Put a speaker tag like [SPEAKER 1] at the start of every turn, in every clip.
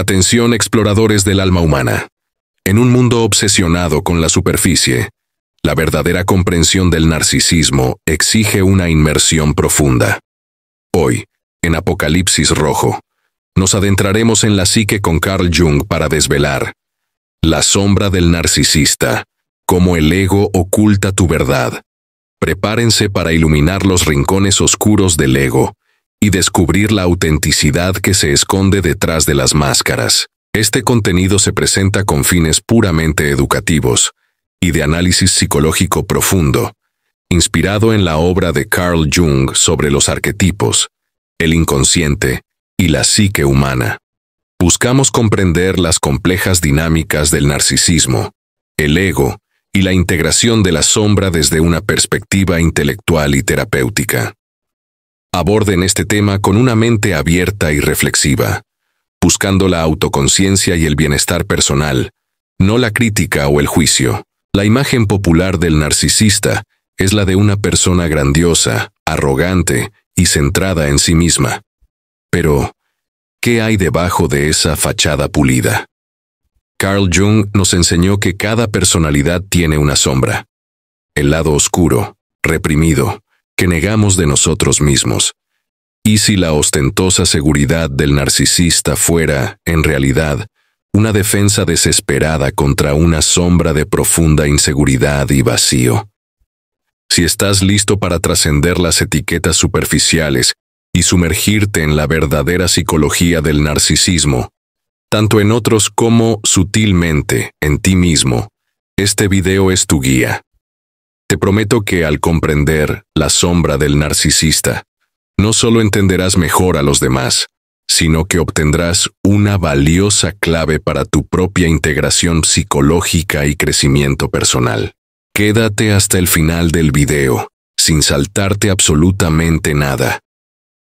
[SPEAKER 1] Atención, exploradores del alma humana. En un mundo obsesionado con la superficie, la verdadera comprensión del narcisismo exige una inmersión profunda. Hoy, en Apocalipsis Rojo, nos adentraremos en la psique con Carl Jung para desvelar la sombra del narcisista, cómo el ego oculta tu verdad. Prepárense para iluminar los rincones oscuros del ego y descubrir la autenticidad que se esconde detrás de las máscaras. Este contenido se presenta con fines puramente educativos y de análisis psicológico profundo, inspirado en la obra de Carl Jung sobre los arquetipos, el inconsciente y la psique humana. Buscamos comprender las complejas dinámicas del narcisismo, el ego y la integración de la sombra desde una perspectiva intelectual y terapéutica. Aborden este tema con una mente abierta y reflexiva, buscando la autoconciencia y el bienestar personal, no la crítica o el juicio. La imagen popular del narcisista es la de una persona grandiosa, arrogante y centrada en sí misma. Pero, ¿qué hay debajo de esa fachada pulida? Carl Jung nos enseñó que cada personalidad tiene una sombra, el lado oscuro, reprimido, que negamos de nosotros mismos. ¿Y si la ostentosa seguridad del narcisista fuera, en realidad, una defensa desesperada contra una sombra de profunda inseguridad y vacío? Si estás listo para trascender las etiquetas superficiales y sumergirte en la verdadera psicología del narcisismo, tanto en otros como, sutilmente, en ti mismo, este video es tu guía. Te prometo que al comprender la sombra del narcisista, no solo entenderás mejor a los demás, sino que obtendrás una valiosa clave para tu propia integración psicológica y crecimiento personal. Quédate hasta el final del video, sin saltarte absolutamente nada.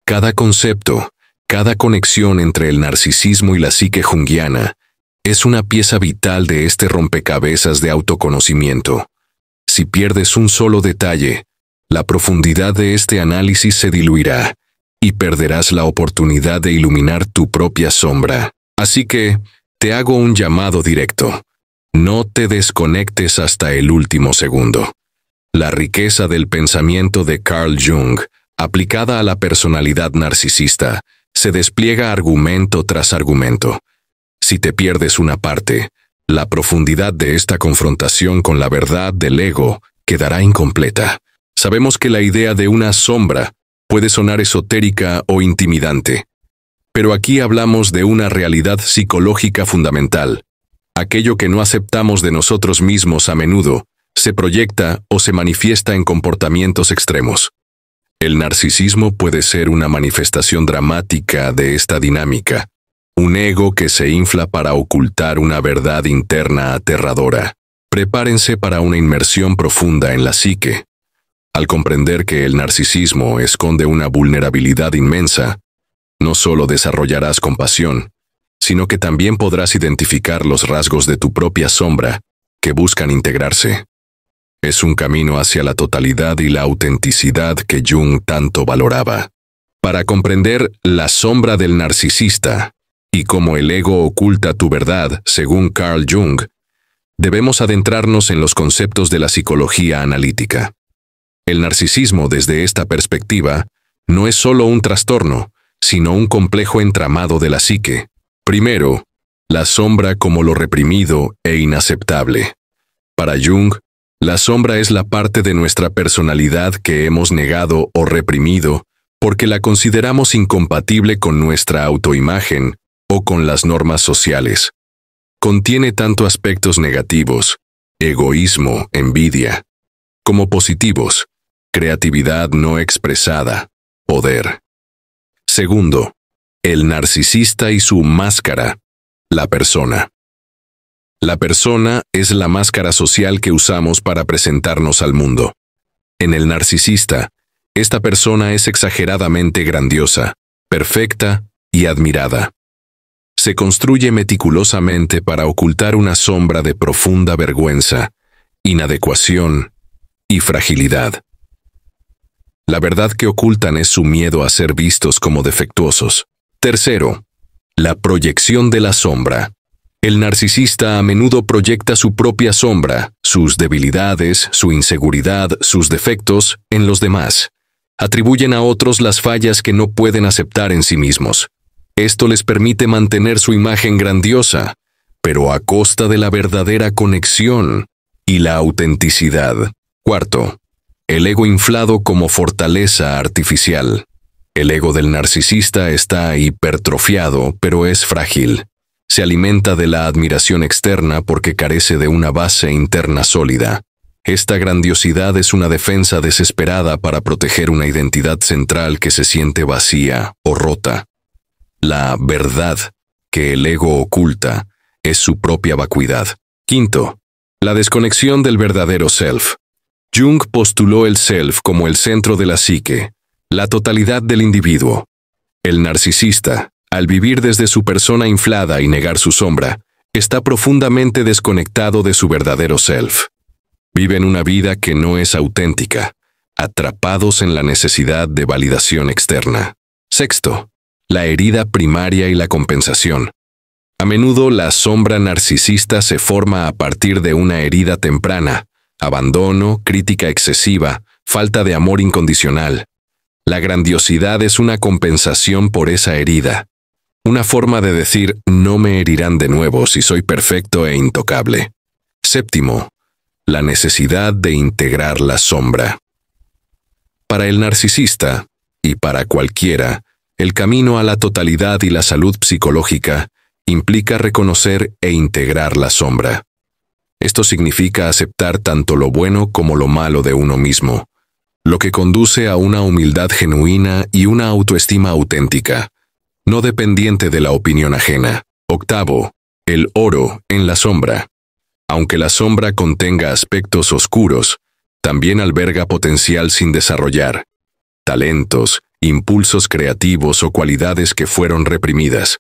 [SPEAKER 1] Cada concepto, cada conexión entre el narcisismo y la psique junguiana es una pieza vital de este rompecabezas de autoconocimiento. Si pierdes un solo detalle, la profundidad de este análisis se diluirá y perderás la oportunidad de iluminar tu propia sombra. Así que, te hago un llamado directo. No te desconectes hasta el último segundo. La riqueza del pensamiento de Carl Jung, aplicada a la personalidad narcisista, se despliega argumento tras argumento. Si te pierdes una parte, la profundidad de esta confrontación con la verdad del ego quedará incompleta. Sabemos que la idea de una sombra puede sonar esotérica o intimidante, pero aquí hablamos de una realidad psicológica fundamental. Aquello que no aceptamos de nosotros mismos a menudo se proyecta o se manifiesta en comportamientos extremos. El narcisismo puede ser una manifestación dramática de esta dinámica, un ego que se infla para ocultar una verdad interna aterradora. Prepárense para una inmersión profunda en la psique. Al comprender que el narcisismo esconde una vulnerabilidad inmensa, no solo desarrollarás compasión, sino que también podrás identificar los rasgos de tu propia sombra que buscan integrarse. Es un camino hacia la totalidad y la autenticidad que Jung tanto valoraba. Para comprender la sombra del narcisista y cómo el ego oculta tu verdad, según Carl Jung, debemos adentrarnos en los conceptos de la psicología analítica. El narcisismo desde esta perspectiva no es solo un trastorno, sino un complejo entramado de la psique. Primero, la sombra como lo reprimido e inaceptable. Para Jung, la sombra es la parte de nuestra personalidad que hemos negado o reprimido porque la consideramos incompatible con nuestra autoimagen o con las normas sociales. Contiene tanto aspectos negativos, egoísmo, envidia, como positivos, creatividad no expresada, poder. Segundo, el narcisista y su máscara, la persona. La persona es la máscara social que usamos para presentarnos al mundo. En el narcisista, esta persona es exageradamente grandiosa, perfecta y admirada. Se construye meticulosamente para ocultar una sombra de profunda vergüenza, inadecuación y fragilidad. La verdad que ocultan es su miedo a ser vistos como defectuosos. Tercero, La proyección de la sombra. El narcisista a menudo proyecta su propia sombra, sus debilidades, su inseguridad, sus defectos, en los demás. Atribuyen a otros las fallas que no pueden aceptar en sí mismos. Esto les permite mantener su imagen grandiosa, pero a costa de la verdadera conexión y la autenticidad. Cuarto, el ego inflado como fortaleza artificial. El ego del narcisista está hipertrofiado, pero es frágil. Se alimenta de la admiración externa porque carece de una base interna sólida. Esta grandiosidad es una defensa desesperada para proteger una identidad central que se siente vacía o rota. La verdad que el ego oculta es su propia vacuidad. Quinto, la desconexión del verdadero self. Jung postuló el self como el centro de la psique, la totalidad del individuo. El narcisista, al vivir desde su persona inflada y negar su sombra, está profundamente desconectado de su verdadero self. Viven una vida que no es auténtica, atrapados en la necesidad de validación externa. Sexto, la herida primaria y la compensación. A menudo la sombra narcisista se forma a partir de una herida temprana, abandono, crítica excesiva, falta de amor incondicional. La grandiosidad es una compensación por esa herida. Una forma de decir, no me herirán de nuevo si soy perfecto e intocable. Séptimo, la necesidad de integrar la sombra. Para el narcisista, y para cualquiera, el camino a la totalidad y la salud psicológica implica reconocer e integrar la sombra. Esto significa aceptar tanto lo bueno como lo malo de uno mismo, lo que conduce a una humildad genuina y una autoestima auténtica, no dependiente de la opinión ajena. Octavo, el oro en la sombra. Aunque la sombra contenga aspectos oscuros, también alberga potencial sin desarrollar, talentos, impulsos creativos o cualidades que fueron reprimidas.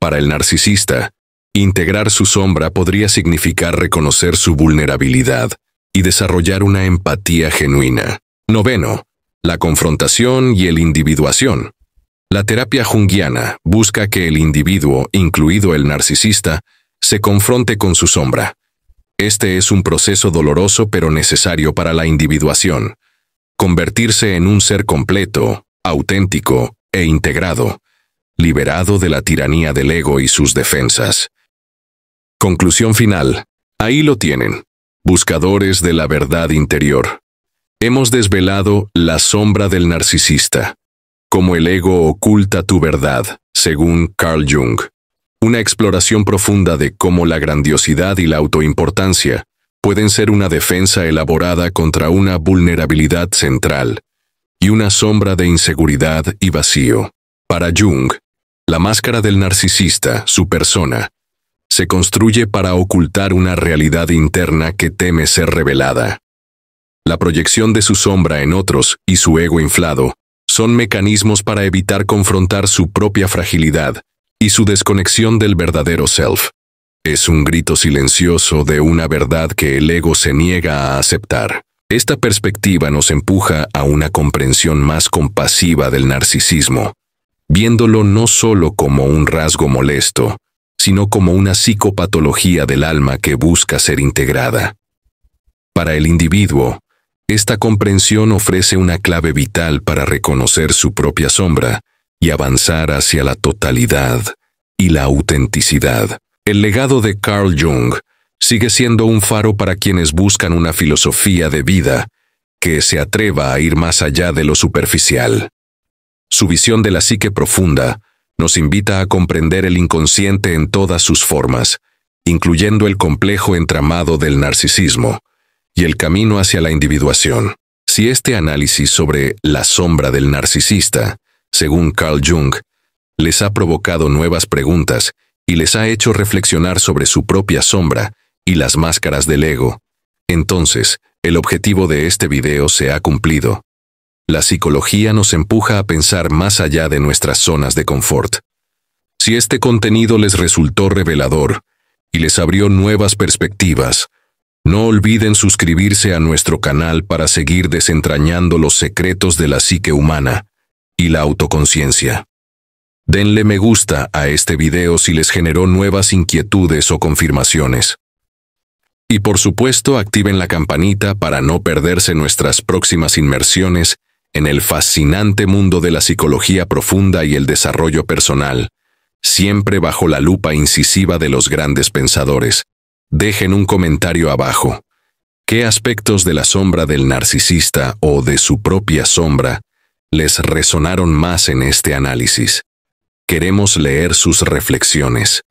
[SPEAKER 1] Para el narcisista, integrar su sombra podría significar reconocer su vulnerabilidad y desarrollar una empatía genuina. Noveno, la confrontación y el individuación. La terapia junguiana busca que el individuo, incluido el narcisista, se confronte con su sombra. Este es un proceso doloroso pero necesario para la individuación. Convertirse en un ser completo, auténtico e integrado, liberado de la tiranía del ego y sus defensas. Conclusión final. Ahí lo tienen, buscadores de la verdad interior. Hemos desvelado la sombra del narcisista, cómo el ego oculta tu verdad, según Carl Jung. Una exploración profunda de cómo la grandiosidad y la autoimportancia pueden ser una defensa elaborada contra una vulnerabilidad central y una sombra de inseguridad y vacío. Para Jung, la máscara del narcisista, su persona, se construye para ocultar una realidad interna que teme ser revelada. La proyección de su sombra en otros y su ego inflado son mecanismos para evitar confrontar su propia fragilidad y su desconexión del verdadero self. Es un grito silencioso de una verdad que el ego se niega a aceptar. Esta perspectiva nos empuja a una comprensión más compasiva del narcisismo, viéndolo no solo como un rasgo molesto, sino como una psicopatología del alma que busca ser integrada. Para el individuo, esta comprensión ofrece una clave vital para reconocer su propia sombra y avanzar hacia la totalidad y la autenticidad. El legado de Carl Jung sigue siendo un faro para quienes buscan una filosofía de vida que se atreva a ir más allá de lo superficial. Su visión de la psique profunda nos invita a comprender el inconsciente en todas sus formas, incluyendo el complejo entramado del narcisismo y el camino hacia la individuación. Si este análisis sobre la sombra del narcisista, según Carl Jung, les ha provocado nuevas preguntas y les ha hecho reflexionar sobre su propia sombra y las máscaras del ego, entonces el objetivo de este video se ha cumplido. La psicología nos empuja a pensar más allá de nuestras zonas de confort. Si este contenido les resultó revelador y les abrió nuevas perspectivas, no olviden suscribirse a nuestro canal para seguir desentrañando los secretos de la psique humana y la autoconciencia. Denle me gusta a este video si les generó nuevas inquietudes o confirmaciones. Y por supuesto, activen la campanita para no perderse nuestras próximas inmersiones en el fascinante mundo de la psicología profunda y el desarrollo personal, siempre bajo la lupa incisiva de los grandes pensadores. Dejen un comentario abajo. ¿Qué aspectos de la sombra del narcisista o de su propia sombra les resonaron más en este análisis? Queremos leer sus reflexiones.